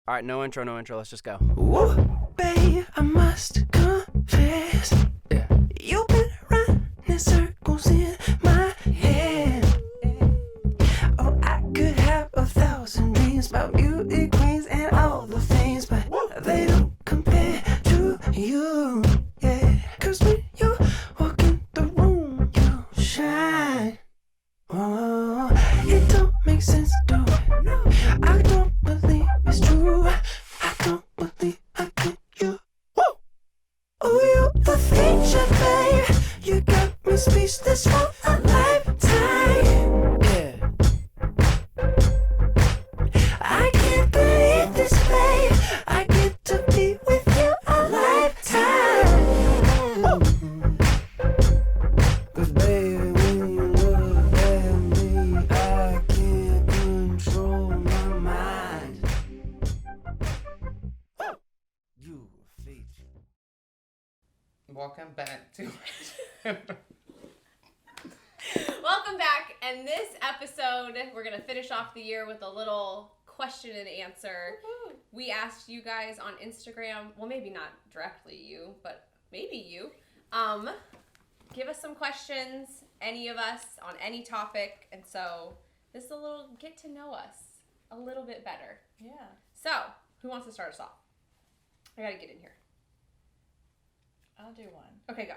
All right, no intro. Let's just go. Whoa, babe, I must confess. Yeah. You've been running circles in my head. Oh, I could have 1,000 dreams about beauty queens and all the things, but they don't compare to you. Yeah, 'cause when you walk in the room, you shine. Oh, it don't make sense, do it? No, I don't believe it's true. I don't believe I get you. Woo! Oh, you the feature, babe. You got me speechless for a lifetime. Yeah. I can't believe this, babe. I get to be with you a lifetime. Woo! 'Cause baby, when you look at me, I can't control my mind. You feature. Welcome back to Welcome back, and this episode, we're going to finish off the year with a little question and answer. Woo-hoo. We asked you guys on Instagram, well, maybe not directly you, but maybe you, give us some questions, any of us, on any topic, and so this is a little get to know us a little bit better. Yeah. So, who wants to start us off? I got to get in here. I'll do one. Okay, go.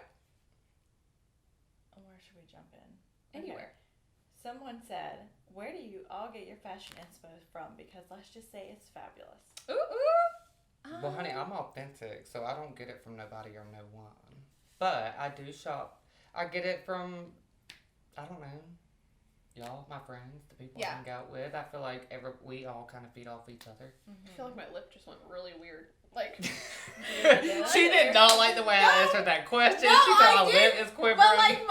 Where should we jump in? Anywhere. Okay. Someone said, where do you all get your fashion inspo from? Because let's just say it's fabulous. Ooh, ooh. Well, honey, I'm authentic, so I don't get it from nobody or no one. But I do shop. I get it from, I don't know, y'all, my friends, the people Yeah. I hang out with. I feel like we all kind of feed off each other. I feel like my lip just went really weird. Like, She did not like the way I answered that question. No, She thought I my did, lip is quivering. but like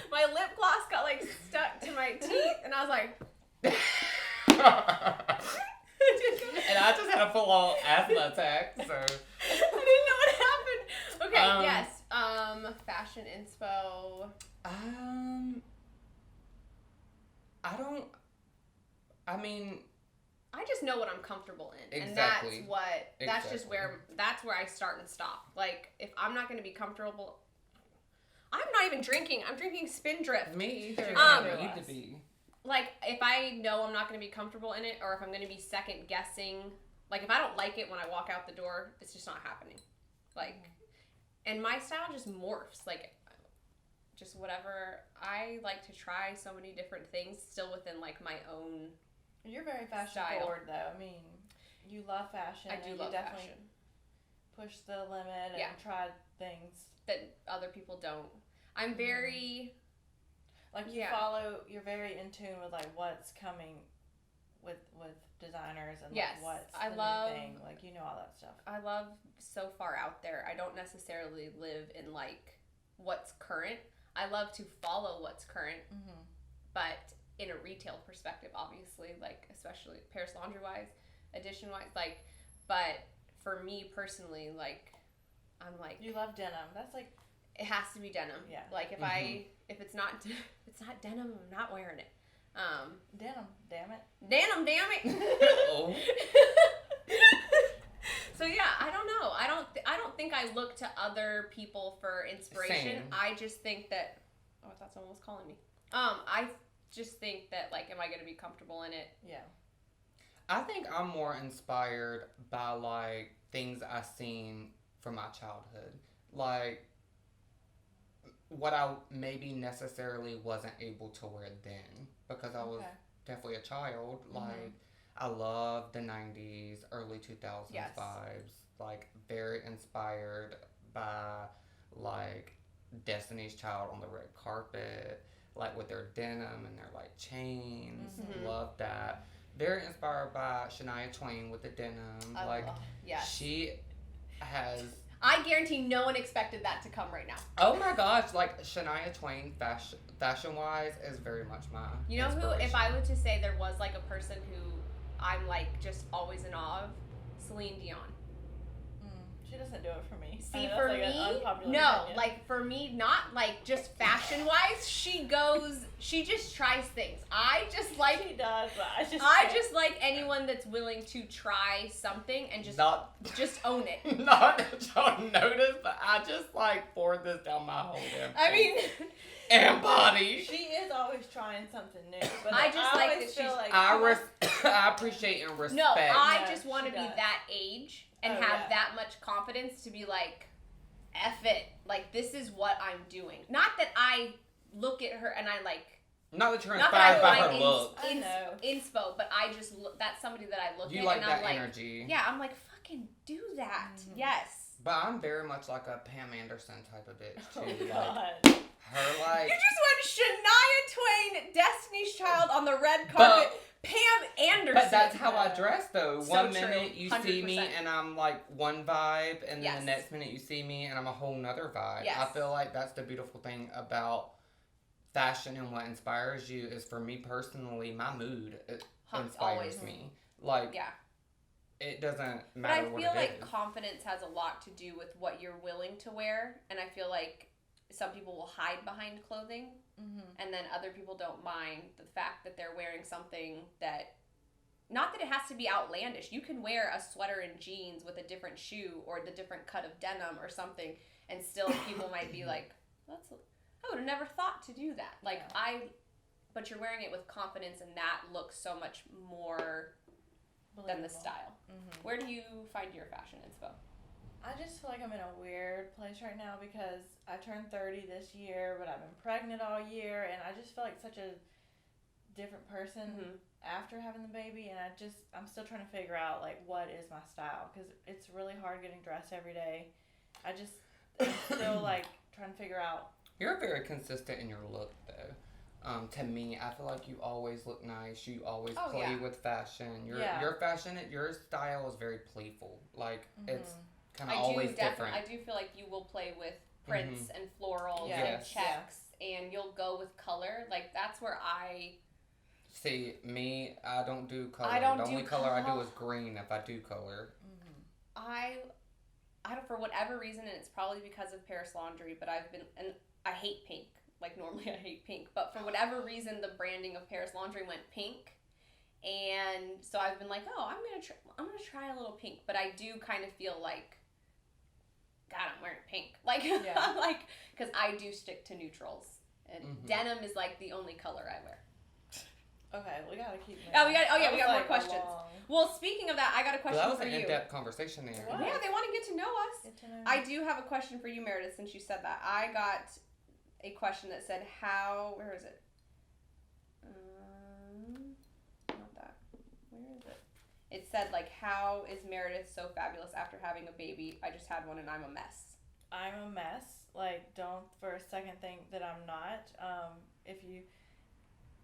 my lip gloss got like stuck to my teeth, and I was like, And I just had a full-on asthma attack, so. I didn't know what happened. Okay, yes. Fashion inspo. I just know what I'm comfortable in, Exactly. and that's just Exactly. that's where I start and stop. Like, if I'm not going to be comfortable, I'm not even drinking. I'm drinking Spindrift. Me either. Um, I need to be. Like, if I know I'm not going to be comfortable in it, or if I'm going to be second guessing, like, if I don't like it when I walk out the door, it's just not happening. Like, and my style just morphs. Like, just whatever. I like to try so many different things still within, like, my own. You're very fashion Style. forward, though. I mean, you love fashion. I do and love you definitely fashion push the limit and Yeah. try things. that other people don't. I'm very. Like, you Yeah. you're very in tune with, like, what's coming with designers and, Yes, like, what's I the love- new thing. Like, you know all that stuff. I love so far out there. I don't necessarily live in, like, what's current. I love to follow what's current, Mm-hmm. but in a retail perspective, obviously, like, especially Paris Laundry wise, edition wise, like, but for me personally, like, I'm like, You love denim. That's, like, it has to be denim. Yeah. Like, if it's not denim, I'm not wearing it. denim. Damn it. Denim, damn it. Oh. So yeah, I don't know. I don't think I look to other people for inspiration. Same. I just think that. Oh, I thought someone was calling me. I just think that, like, am I going to be comfortable in it? Yeah. I think I'm more inspired by, like, things I've seen from my childhood. Like, what I maybe necessarily wasn't able to wear then because I was Okay. definitely a child. Mhm. Like, I love the 90s, early 2000s Yes. vibes. Like, very inspired by, like, Destiny's Child on the red carpet, like, with their denim and their, like, chains. Mhm. Love that. Very inspired by Shania Twain with the denim. Yes. She has. I guarantee no one expected that to come right now. Oh my gosh, like Shania Twain, fashion wise, is very much my. You know who? If inspiration. I were to say there was, like, a person who I'm, like, just always in awe of, Celine Dion. She doesn't do it for me. See, That's for like an me, unpopular no. opinion. Like, for me, not, like, just fashion-wise. She just tries things. I just like... She does, but I just just like anyone that's willing to try something and just own it. Not that y'all notice, but I just like poured this down my whole damn I mean... and body. She is always trying something new. But I just like always that feel she's- like I appreciate and respect. No, I No, just want to she be does. that age and Oh, have yeah. that much confidence to be like, F it. Like, this is what I'm doing. Not that I look at her and I like... Not that you're Not that inspired by I her find look. I know. inspo, but I just look... That's somebody that I look You at like and that I'm like... energy. Yeah, I'm like, fucking do that. Mhm. Yes. But I'm very much like a Pam Anderson type of bitch Oh, too. like God. her like You just went Shania Twain, Destiny's Child on the red carpet, Pam Anderson. But that's how I dress though. So One true. minute you see me 100%. and I'm like one vibe, and then Yes. the next minute you see me and I'm a whole nother vibe. Yes. I feel like that's the beautiful thing about fashion and what inspires you is, for me personally, my mood inspires Always. me. Like Yeah. it doesn't But matter I what feel it like is. confidence has a lot to do with what you're willing to wear, and I feel like some people will hide behind clothing, Mm-hmm. and then other people don't mind the fact that they're wearing something that, not that it has to be outlandish. You can wear a sweater and jeans with a different shoe or the different cut of denim or something, and still people might be like, I would have never thought to do that. Like, Yeah. but you're wearing it with confidence, and that looks so much more than the style. Mm-hmm. Where do you find your fashion inspo? I just feel like I'm in a weird place right now because I turned 30 this year, but I've been pregnant all year, and I just feel like such a different person Mhm. after having the baby, and I'm still trying to figure out like what is my style, because it's really hard getting dressed every day. I'm still like trying to figure out. You're very consistent in your look though. To me, I feel like you always look nice. You always Oh, play yeah. with fashion. Yeah. Your fashion, your style is very playful. Like it's kind of I always do definitely. different. I do feel like you will play with prints and florals Yeah. and Yes. checks, and you'll go with color. Like, that's where I. See, me, I don't do color. I don't the do only color I do color. is green if I do color. I don't, for whatever reason, and it's probably because of Paris Laundry, but and I hate pink. Like, normally I hate pink, but for whatever reason, the branding of Paris Laundry went pink, and so I've been like, oh, I'm gonna try a little pink, but I do kind of feel like, God, I'm wearing pink, like, Yeah. like, because I do stick to neutrals, and Mhm. denim is like the only color I wear. Okay, we gotta keep. Oh, we got That was, more like, a questions. long- Well, speaking of that, I got a But question that was for an you. in-depth conversation there. What? Yeah, they want to get to know us. Get to know. I do have a question for you, Meredith, since you said that. I got a question that said, where is it? Not that. Where is it? It said, like, how is Meredith so fabulous after having a baby? I just had one and I'm a mess. I'm a mess. Like, don't for a second think that I'm not.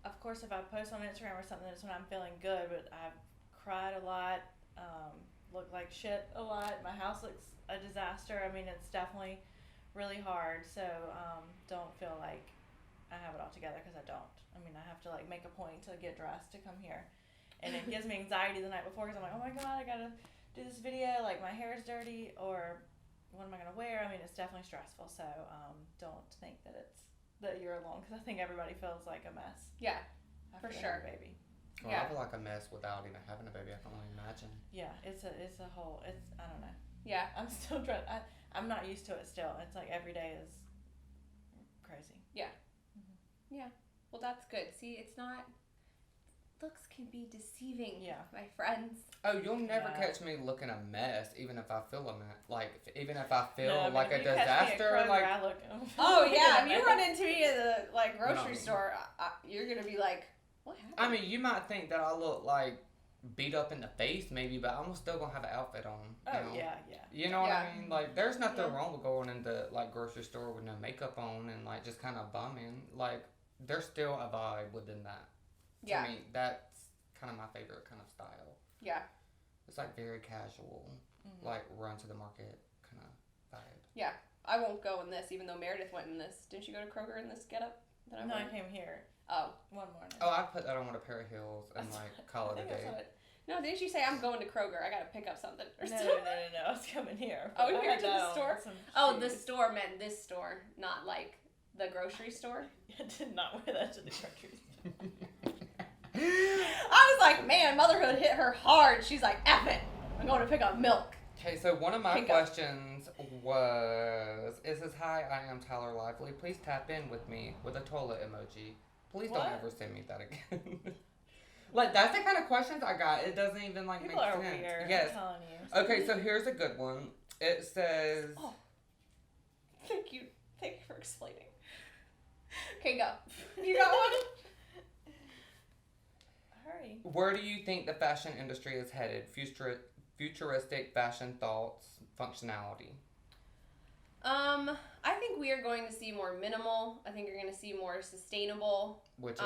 Of course, if I post on Instagram or something, it's when I'm feeling good, but I've cried a lot, looked like shit a lot. My house looks a disaster. I mean, it's definitely really hard. So, don't feel like I have it all together, because I don't. I mean, I have to, like, make a point to get dressed to come here. And it gives me anxiety the night before, because I'm like, oh my God, I gotta do this video. Like, my hair is dirty, or what am I gonna wear? I mean, it's definitely stressful. So don't think that you're alone, because I think everybody feels like a mess. Yeah, after for they sure. have a baby. Well, Yeah. I feel like a mess without even having a baby. I can only imagine. Yeah, it's a whole. I don't know. Yeah. I'm still I'm not used to it still. It's like every day is crazy. Well, that's good. See, it's not. Looks can be deceiving, Yeah. my friends. Oh, you'll never Yeah. catch me looking a mess, even if I feel a mess. Like, even if I feel No, I mean, like if a you catch me at disaster, Kroger, like, I look. Oh, look yeah. at If you it. run into me at the, like, grocery No. store, you're going to be like, what happened? I mean, you might think that I look like beat up in the face, maybe, but I'm still gonna have an outfit on. Oh you know? yeah. You know what Yeah. I mean? Like, there's nothing Yeah. wrong with going into like grocery store with no makeup on and like just kind of bumming. Like, there's still a vibe within that. Yeah. To me, that's kind of my favorite kind of style. Yeah. It's like very casual, Mhm. like run to the market kind of vibe. I won't go in this, even though Meredith went in this. Didn't you go to Kroger in this getup that I No, I went? came here Oh. one morning. Oh, I put that on with a pair of heels and like call I it a think that's day. what No, didn't you say I'm going to Kroger? I gotta pick up something. Or No, something? I was coming here. Oh, I you're had to the that on store? some Oh, the shoes. store meant this store, not like the grocery store. I did not wear that to the grocery store. I was like, man, motherhood hit her hard. She's like, F it. I'm going to pick up milk. Okay, so one of my Pick up. questions it says, hi, I am Tyler Lively. Please tap in with me with a toilet emoji. Please don't What? ever send me that again. Like, that's the kind of questions I got. It doesn't even, like, People make are sense. weird. Yes. I'm telling you. Okay, so here's a good one. It says, Oh. Thank you. Thank you for explaining. Okay, go. You got one? Hurry. where do you think the fashion industry is headed? Futuristic fashion thoughts, functionality. I think we are going to see more minimal. I think you're going to see more sustainable. Which is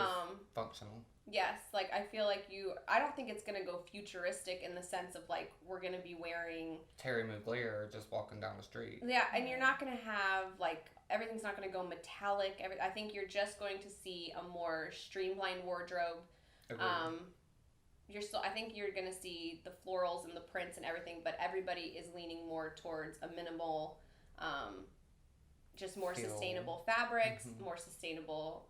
functional. Yes, like I feel like I don't think it's going to go futuristic in the sense of like we're going to be wearing Terry Mugler just walking down the street. Yeah, and you're not going to have like everything's not going to go metallic. I think you're just going to see a more streamlined wardrobe. Agreed. I think you're going to see the florals and the prints and everything, but everybody is leaning more towards a minimal just more Feel. sustainable fabrics, Mhm. more sustainable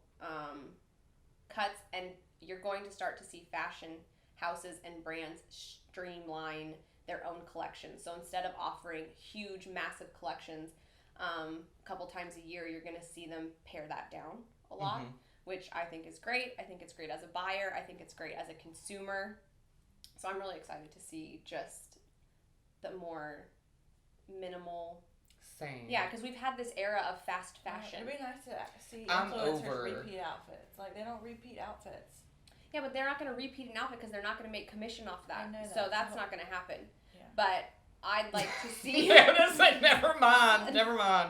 cuts, and you're going to start to see fashion houses and brands streamline their own collections. So instead of offering huge, massive collections a couple times a year, you're going to see them pare that down a lot, Mhm. which I think is great. I think it's great as a buyer. I think it's great as a consumer. So I'm really excited to see just the more minimal. Same. Yeah, because we've had this era of fast fashion. It'd be nice to see I'm influencers over- repeat outfits. Like, they don't repeat outfits. Yeah, but they're not going to repeat an outfit because they're not going to make commission off that. I know So that. that's So- not going to happen. Yeah. But I'd like to see. Yeah, that's like, never mind.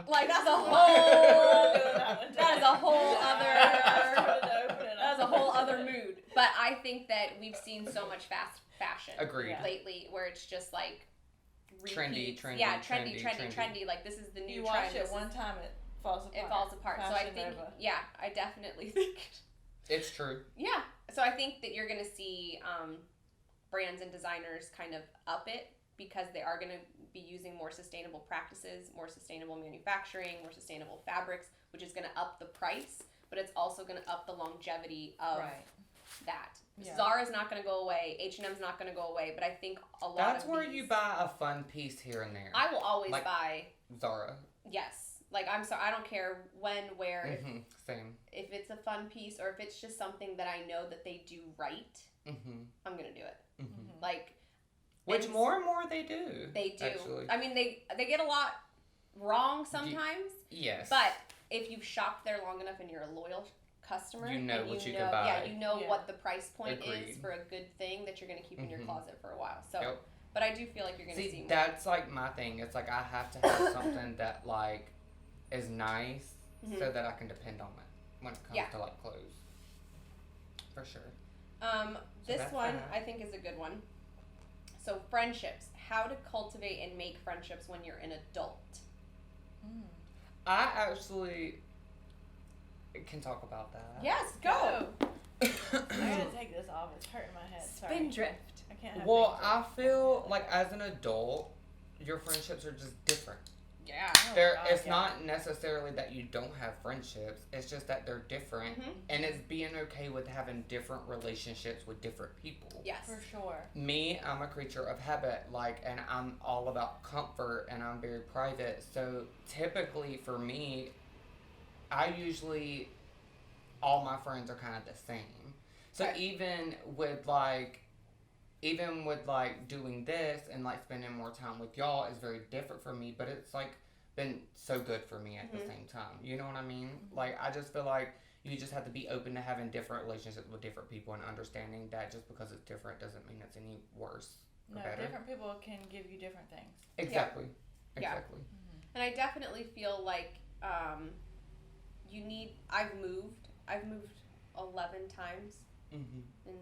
Like that's a I'm whole. doing that one That is a whole other. I started to open it up. That's a whole other mood. But I think that we've seen so much fast fashion Agreed. Yeah. lately, where it's just like Trendy, repeats. trendy, Yeah, trendy, trendy. Like this is the new You trend. watch This it is- one time, it falls apart. It falls apart. So I Fashion think, Nova. yeah, I definitely think. It's true. Yeah. So I think that you're going to see brands and designers kind of up it because they are going to be using more sustainable practices, more sustainable manufacturing, more sustainable fabrics, which is going to up the price, but it's also going to up the longevity of Right. that. Yeah. Zara's not going to go away. H&M's not going to go away, but I think a lot That's of where these, you buy a fun piece here and there. I will always Like- buy, Zara. yes. Like, I'm sorry, I don't care when, where, Same. if it's a fun piece or if it's just something that I know that they do right, I'm going to do it. Mm-hmm. Like, Which and more and more they do. they do. Actually. I mean, they get a lot wrong sometimes, Yes. but if you've shopped there long enough and you're a loyal customer, You know and what you know, can buy. Yeah, you know Yeah. what the price point is Agreed. for a good thing that you're going to keep in your Mhm. closet for a while. So, Yep. but I do feel like you're going to see See, more. that's like my thing. It's like I have to have something that like is nice Mhm. so that I can depend on it when it comes Yeah. to like clothes. For sure. This that's one that. I think is a good one. So friendships, how to cultivate and make friendships when you're an adult. I actually can talk about that. Yes, go. I gotta take this off. It's hurting my head. Sorry. Spindrift. I can't have Well, big I jokes. feel like as an adult, your friendships are just different. Yeah. Oh, There, God, it's yeah. not necessarily that you don't have friendships. It's just that they're different, Mhm. and it's being okay with having different relationships with different people. Yes. For sure. Me, I'm a creature of habit, like, and I'm all about comfort, and I'm very private. So typically, for me, all my friends are kind of the same. So Right. even with doing this and like spending more time with y'all is very different for me, but it's like been so good for me at the Mhm. same time. You know what I mean? Like, I just feel like you just have to be open to having different relationships with different people and understanding that just because it's different doesn't mean it's any worse or No, better. different people can give you different things. Exactly. Yeah. Exactly. And I definitely feel like I've moved 11 times Mm-hmm. in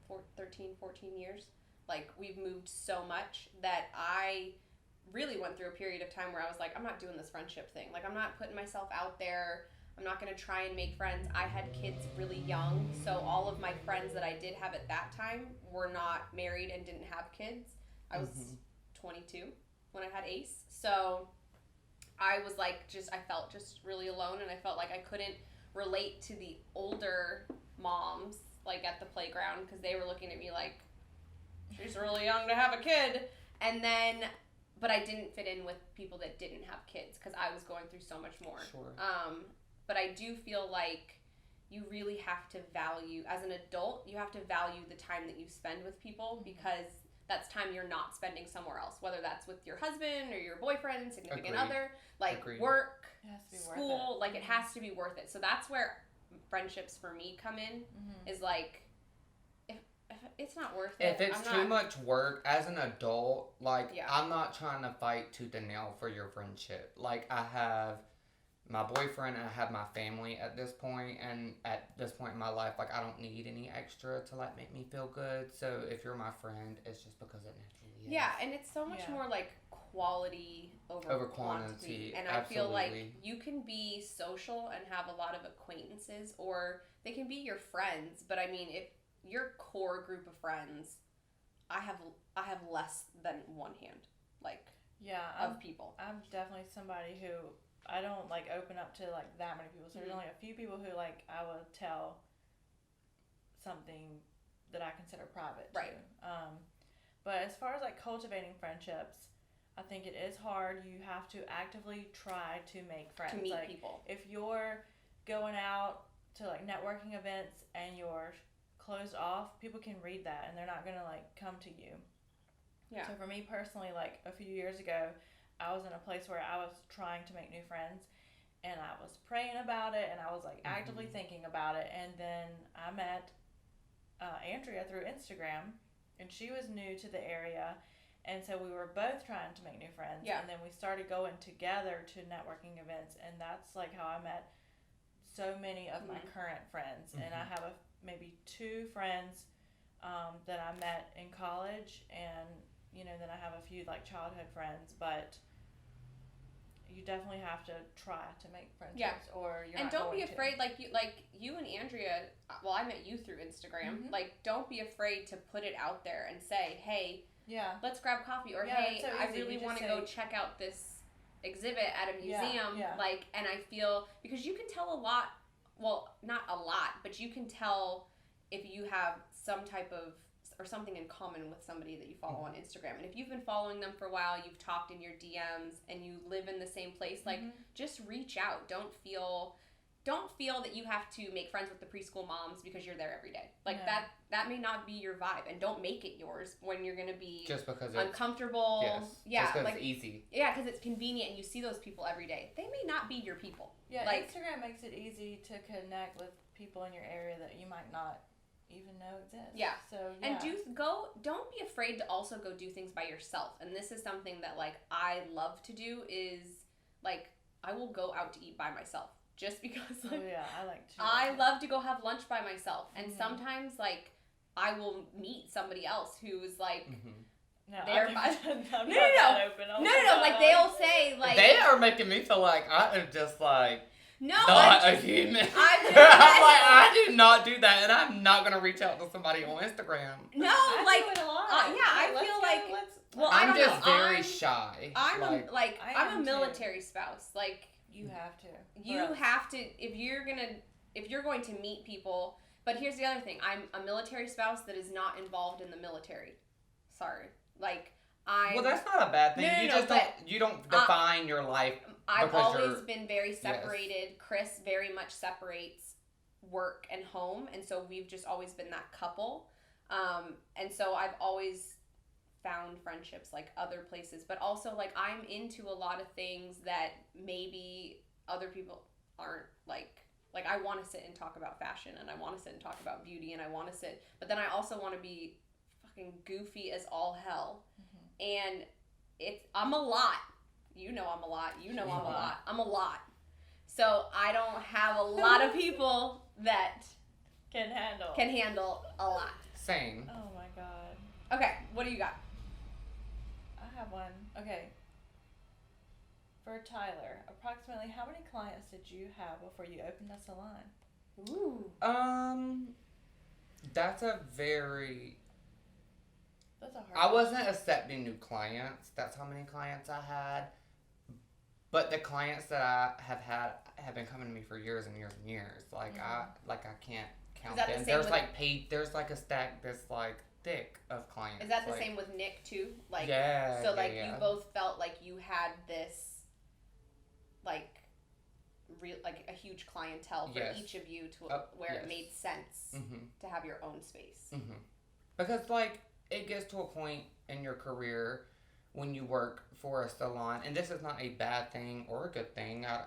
14 years. Like, we've moved so much that I really went through a period of time where I was like, I'm not doing this friendship thing. Like, I'm not putting myself out there. I'm not going to try and make friends. I had kids really young, so all of my friends that I did have at that time were not married and didn't have kids. I was 22 when I had Ace. So I was like, I felt just really alone, and I felt like I couldn't relate to the older moms, like at the playground, because they were looking at me like, she's really young to have a kid. And then, but I didn't fit in with people that didn't have kids because I was going through so much more. Sure. But I do feel like you really have to value, as an adult, you have to value the time that you spend with people, because that's time you're not spending somewhere else, whether that's with your husband or your boyfriend, significant other, like work, school, like it has to be worth it. So that's where friendships for me come in, is like, if it's not worth it. If it's too much work as an adult, like, I'm not trying to fight tooth and nail for your friendship. Like, I have my boyfriend and I have my family at this point, and at this point in my life, like, I don't need any extra to, like, make me feel good. So if you're my friend, it's just because it naturally is. Yeah, and it's so much more like quality over quantity. And I feel like you can be social and have a lot of acquaintances, or they can be your friends, but I mean, if your core group of friends, I have less than one hand, like, of people. I'm definitely somebody who, I don't like open up to like that many people. So there's only a few people who like I will tell something that I consider private. Right. But as far as like cultivating friendships, I think it is hard. You have to actively try to make friends. To meet like, people. If you're going out to like networking events and you're closed off, people can read that and they're not gonna like come to you. Yeah. So for me personally, like a few years ago, I was in a place where I was trying to make new friends, and I was praying about it, and I was like actively thinking about it, and then I met Andrea through Instagram, and she was new to the area, and so we were both trying to make new friends, and then we started going together to networking events, and that's like how I met so many of my current friends, and I have maybe 2 friends that I met in college, and then I have a few like childhood friends, but you definitely have to try to make friendships, or you're and not don't going be afraid. You and Andrea. Well, I met you through Instagram. Like, don't be afraid to put it out there and say, "Hey, let's grab coffee," or "Hey, so I really want to go check out this exhibit at a museum." Like, and I feel, because you can tell a lot. Well, not a lot, but you can tell if you have some type of or something in common with somebody that you follow on Instagram. And if you've been following them for a while, you've talked in your DMs, and you live in the same place, like, just reach out. Don't feel that you have to make friends with the preschool moms because you're there every day. Like, that may not be your vibe, and don't make it yours when you're going to be just because uncomfortable. Just because it's easy. Yeah, because it's convenient and you see those people every day. They may not be your people. Yeah, like, Instagram makes it easy to connect with people in your area that you might not even know exist. Yeah. So and don't be afraid to also go do things by yourself. And this is something that like I love to do, is like I will go out to eat by myself just because like I love to go have lunch by myself. And sometimes like I will meet somebody else who's like No, they're no. Like they'll say like they are making me feel like I am just like not a human. I do not do that, and I'm not gonna reach out to somebody on Instagram. No, I do it a lot. I feel like I'm just very shy. I'm a military spouse. Like you have to. If you're going to meet people. But here's the other thing: I'm a military spouse that is not involved in the military. Sorry, like well, that's not a bad thing. You don't define your life. I've always been very separated. Yes. Chris very much separates work and home, and so we've just always been that couple. And so I've always found friendships like other places, but also like I'm into a lot of things that maybe other people aren't like I want to sit and talk about fashion, and I want to sit and talk about beauty, and I want to sit, but then I also want to be fucking goofy as all hell. And I'm a lot. You know I'm a lot. You know I'm a lot. I'm a lot. So I don't have a lot of people that can handle a lot. Same. Oh my god. Okay, what do you got? I have one. Okay. for Tyler, approximately how many clients did you have before you opened a salon? Ooh. That's a very... That's a hard I wasn't accepting new clients. That's how many clients I had. But the clients that I have had have been coming to me for years and years and years. Like I can't count that the them. same There's with- like there's like a stack that's like thick of clients. Is that the like, same with Nick too? Like, yeah. so like yeah. you both felt like you had this, like, like a huge clientele for Yes. each of you to where yes. it made sense Mm-hmm. to have your own space. Mm-hmm. Because like it gets to a point in your career when you work for a salon, and this is not a bad thing or a good thing. I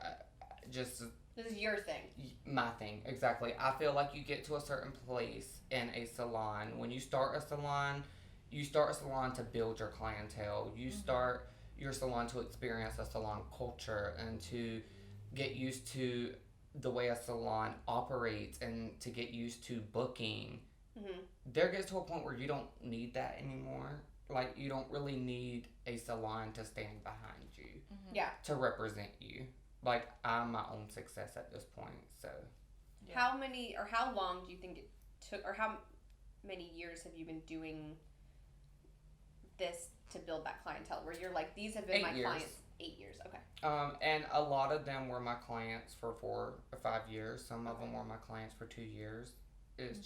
just This is your thing. my thing exactly. I feel like you get to a certain place in a salon. When you start a salon to build your clientele. You start your salon to experience a salon culture and to get used to the way a salon operates and to get used to booking. Mm-hmm. There gets to a point where you don't need that anymore. Like, you don't really need a salon to stand behind you Yeah. to represent you. Like, I'm my own success at this point, so. Yeah. How many or how long do you think it took, or how many years have you been doing this to build that clientele where you're like, these have been 8 my years. clients? 8 years. Okay. And a lot of them were my clients for 4 or 5 years. Some of them were my clients for 2 years. It's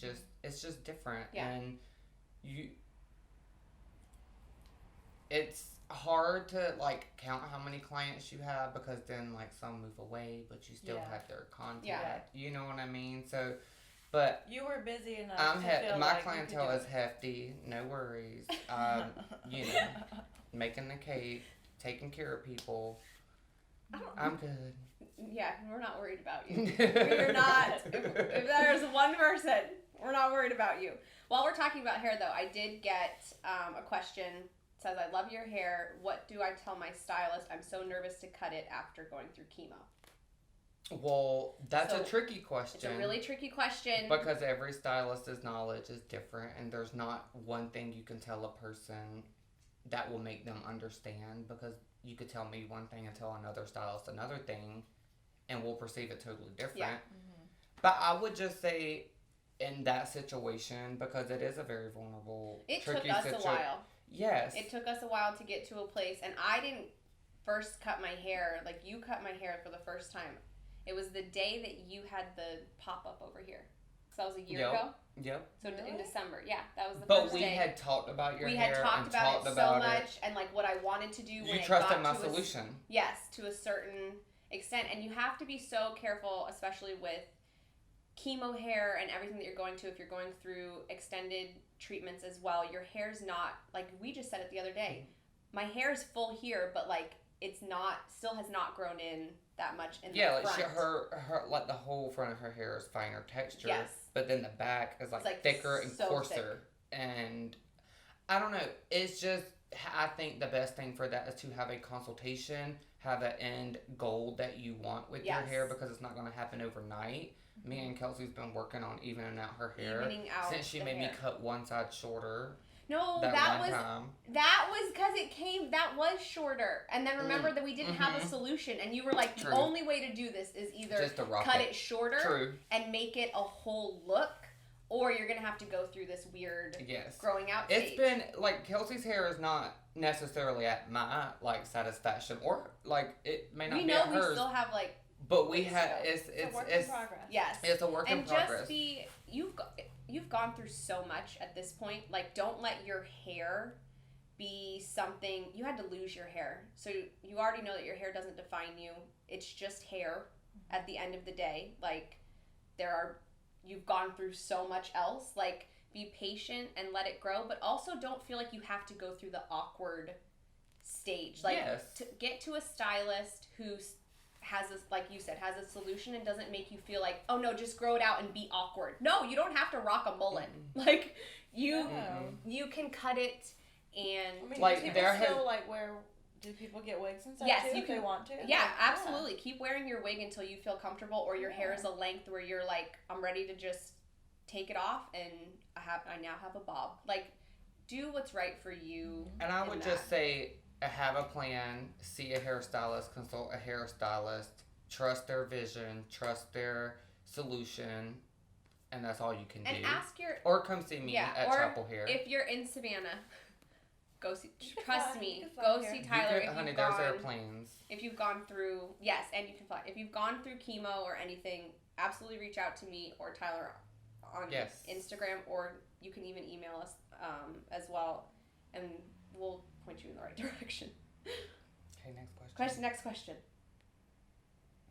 just different. Yeah. And it's hard to like count how many clients you have because then like some move away, but you still Yeah. have their contact. Yeah. You know what I mean? So, but You were busy enough I'm to feel my like you clientele could is do hefty. No worries. You know, making the cake, taking care of people. I'm good. Yeah, we're not worried about you. We're not. If there's one person, we're not worried about you. While we're talking about hair, though, I did get a question. It says, I love your hair. What do I tell my stylist? I'm so nervous to cut it after going through chemo. Well, that's So, a tricky question. It's a really tricky question. Because every stylist's knowledge is different, and there's not one thing you can tell a person that will make them understand. Because you could tell me one thing and tell another stylist another thing, and we'll perceive it totally different. Yeah. But I would just say, in that situation, because it is a very vulnerable, It tricky took us a while. Yes. It took us a while to get to a place, and I didn't first cut my hair. Like, you cut my hair for the first time. It was the day that you had the pop-up over here. So that was a year ago. Yep. So in Really? December. Yeah, that was the But first we day. had talked about your We hair had talked and about talked it about so much, and like what I wanted to do when You it trusted got my to solution. yes, to a certain extent, and you have to be so careful, especially with chemo hair and everything that you're going to. If you're going through extended treatments as well, your hair's not like we just said it the other day. My hair is full here, but like it's not, still has not grown in that much in the Like front. her like the whole front of her hair is finer texture. Yes. But then the back is like, like thicker and so coarser. And I don't know. It's just, I think the best thing for that is to have a consultation, have an end goal that you want with your Yes. hair, because it's not going to happen overnight. Me and Kelsey's been working on evening out her hair Evening out since she the made hair. me cut one side shorter. No, that that one was time. because that was shorter. And then remember that we didn't have a solution, and you were like, the True. only way to do this is either Just to rock cut it. it shorter True. and make it a whole look, or you're gonna have to go through this weird Yes. growing out It's stage. been like Kelsey's hair is not necessarily at my like satisfaction, or like it may not we be know at we hers. still have like But we ways to had go. it's It's a work in progress. yes, it's a work in and progress. just be you've gone through so much at this point. Like, don't let your hair be something you had to lose your hair. So you already know that your hair doesn't define you. It's just hair at the end of the day. Like, you've gone through so much else. Like, be patient and let it grow, but also don't feel like you have to go through the awkward stage. Like, Yes. to get to a stylist who has a, like you said, has a solution and doesn't make you feel like, oh no, just grow it out and be awkward. No, you don't have to rock a mullet. Like, you can cut it and I mean, Like, do people there still has- like wear? Do people get wigs and stuff Yes, too you if they can- want to? yeah, Like, absolutely. Keep wearing your wig until you feel comfortable, or your hair Yeah. is a length where you're like, I'm ready to just take it off and I now have a bob. Like, do what's right for you. And I in would that. just say, have a plan, see a hairstylist, consult a hairstylist, trust their vision, trust their solution, and that's all you can And do. ask your Or come see me at or Chapel Hair. if you're in Savannah, go see. You can Trust fly- me, you can fly go here. see You Tyler. could- If honey, you've there's gone, airplanes. if you've gone through, yes, and you can fly. If you've gone through chemo or anything, absolutely reach out to me or Tyler on Yes. Instagram, or you can even email us as well, and we'll point you in the right direction. Okay, next question. Next question.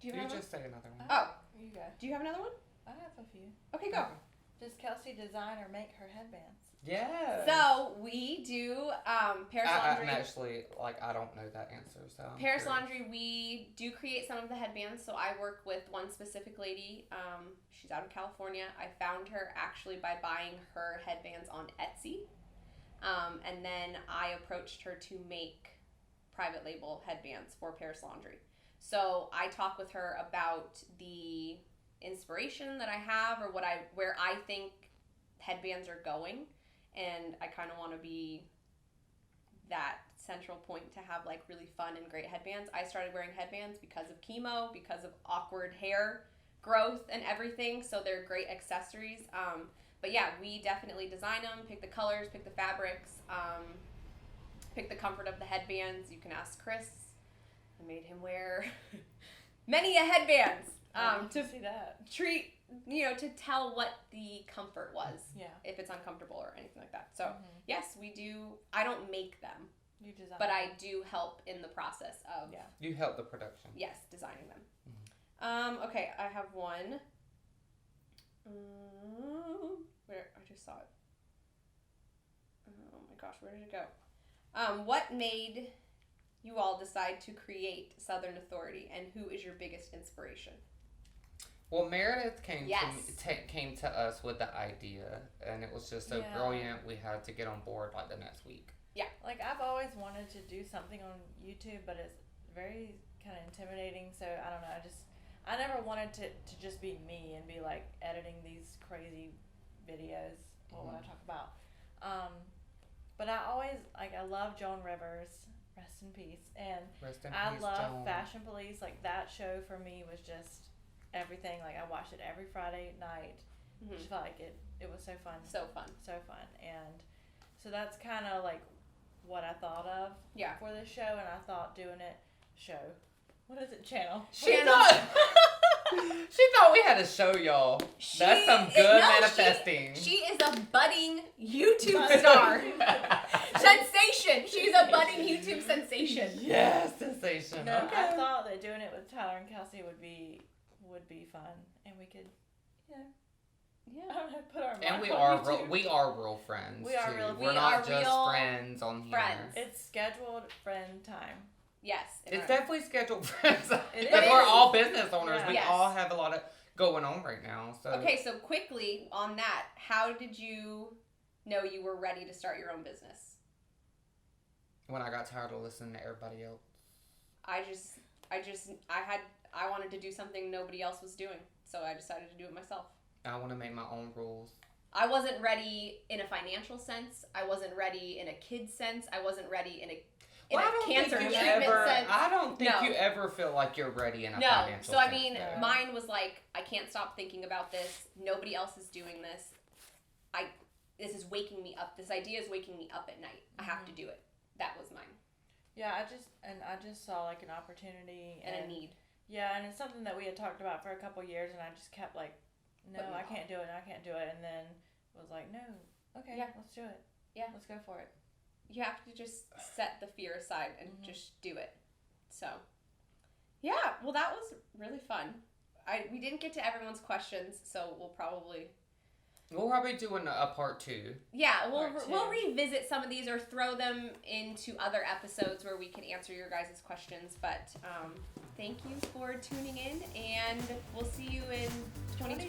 Do you have You another just say another one. Oh. You go. one? Do you have another one? I have a few. Okay, go. Does Kelsey design or make her headbands? Yes. So we do Paris Laundry. Actually, I don't know that answer. So I'm Paris curious. Laundry, we do create some of the headbands. So I work with one specific lady. She's out of California. I found her actually by buying her headbands on Etsy. And then I approached her to make private label headbands for Paris Laundry. So I talk with her about the inspiration that I have or where I think headbands are going. And I kind of want to be that central point to have like really fun and great headbands. I started wearing headbands because of chemo, because of awkward hair growth and everything. So they're great accessories. But yeah, we definitely design them, pick the colors, pick the fabrics, pick the comfort of the headbands. You can ask Chris. I made him wear many a headbands to see that. to tell what the comfort was. Yeah. If it's uncomfortable or anything like that. So yes, we do. I don't make them, You design. but I do help in the process of You help the production. yes, designing them. Okay, I have one. Where I just saw it. Oh my gosh, where did it go? What made you all decide to create Southern Authority, and who is your biggest inspiration? Well, Meredith came Yes. came to us with the idea, and it was just so Yeah. brilliant. We had to get on board like the next week. Like, I've always wanted to do something on YouTube, but it's very kind of intimidating. So I don't know. I never wanted to just be me and be like editing these crazy videos. What I talk about. But I always I love Joan Rivers. Rest in peace. And Rest in I peace, love Joan. Fashion Police. Like, that show for me was just everything. Like, I watched it every Friday night. I just felt like it was so fun. So fun. So fun. And so that's kind of like what I thought of Yeah. for this show. And I thought doing it what is it, channel? She thought we had a show, y'all. That's some good manifesting. She is a budding YouTube star. Sensation. She's a budding YouTube sensation. Yes, sensation. No, Okay. I thought that doing it with Tyler and Kelsey would be fun, and we could, I don't know, put our And mark we on are YouTube. we are real friends. We are too. real- We're we not are just real friends on here. friends. It's scheduled friend time. Yes. It's definitely scheduled friends. It Because is. we're all business owners. Yeah. We Yes. all have a lot of going on right now. So Okay, so quickly on that, how did you know you were ready to start your own business? when I got tired of listening to everybody else. I wanted to do something nobody else was doing, so I decided to do it myself. I want to make my own rules. I wasn't ready in a financial sense. I wasn't ready in a kid sense. I wasn't ready in a cancer treatment sense. I don't think No. you ever feel like you're ready in a No. financial So I sense, mean, though. mine was like, I can't stop thinking about this. Nobody else is doing this. This is waking me up. This idea is waking me up at night. I have to do it. That was mine. Yeah, I just saw like an opportunity And a need. Yeah, and it's something that we had talked about for a couple years, and I just kept like, no, Putting it I can't do it, and then was like, no, okay, Yeah. let's do it. Yeah. Let's go for it. You have to just set the fear aside and just do it. So, yeah. Well, that was really fun. We didn't get to everyone's questions, so we'll probably do a part 2. Yeah, Part two. we'll revisit some of these or throw them into other episodes where we can answer your guys' questions. But thank you for tuning in, and we'll see you in 2022.